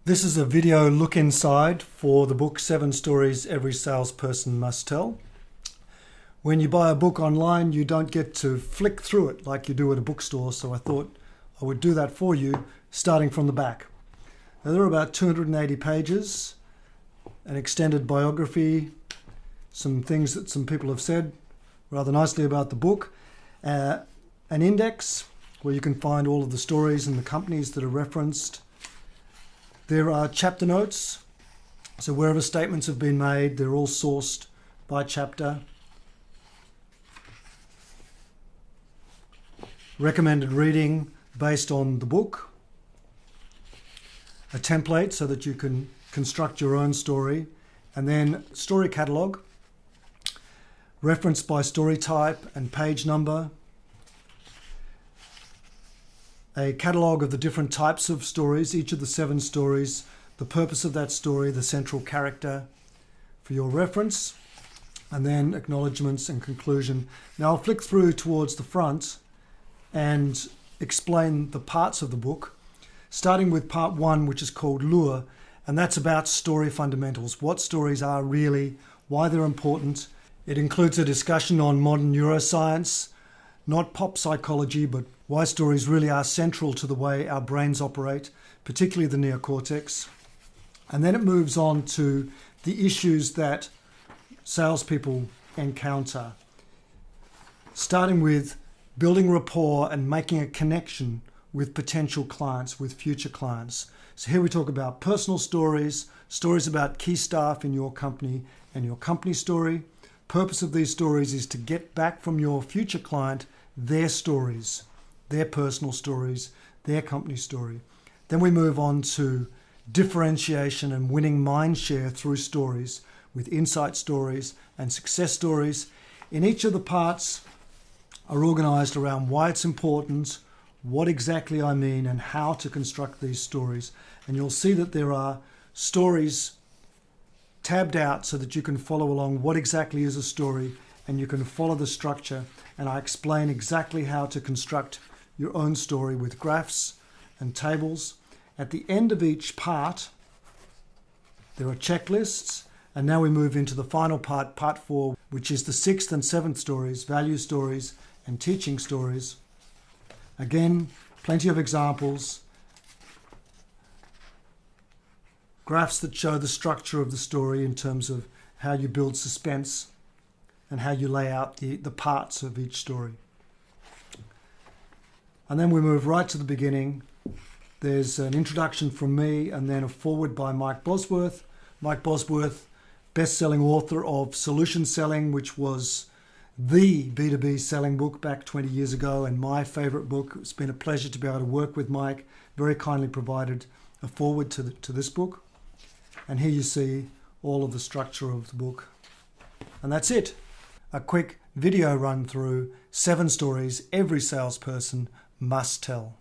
This is a video look inside for the book 7 Stories Every Salesperson Must Tell. When you buy a book online, you don't get to flick through it like you do at a bookstore, so I thought I would do that for you, starting from the back. Now, there are about 280 pages, an extended biography, some things that some people have said rather nicely about the book, an index where you can find all of the stories and the companies that are referenced. There are chapter notes, so wherever statements have been made, they're all sourced by chapter. Recommended reading based on the book. A template so that you can construct your own story. And then story catalogue, referenced by story type and page number. A catalogue of the different types of stories, each of the 7 stories, the purpose of that story, the central character for your reference, and then acknowledgements and conclusion. Now I'll flick through towards the front and explain the parts of the book, starting with part 1, which is called Lure, and that's about story fundamentals, what stories are really, why they're important. It includes a discussion on modern neuroscience, not pop psychology, but why stories really are central to the way our brains operate, particularly the neocortex. And then it moves on to the issues that salespeople encounter, starting with building rapport and making a connection with potential clients, with future clients. So here we talk about personal stories, stories about key staff in your company and your company story. Purpose of these stories is to get back from your future client their stories, their personal stories, their company story. Then we move on to differentiation and winning mind share through stories with insight stories and success stories. In each of the parts are organized around why it's important, what exactly I mean, and how to construct these stories. And you'll see that there are stories tabbed out so that you can follow along what exactly is a story, and you can follow the structure. And I explain exactly how to construct your own story with graphs and tables. At the end of each part, there are checklists. And now we move into the final part, part 4, which is the 6th and 7th stories, value stories and teaching stories. Again, plenty of examples, graphs that show the structure of the story in terms of how you build suspense and how you lay out the parts of each story. And then we move right to the beginning. There's an introduction from me and then a foreword by Mike Bosworth. Mike Bosworth, best-selling author of Solution Selling, which was the B2B selling book back 20 years ago and my favorite book. It's been a pleasure to be able to work with Mike. Very kindly provided a foreword to this book. And here you see all of the structure of the book. And that's it. A quick video run through 7 stories every salesperson must tell.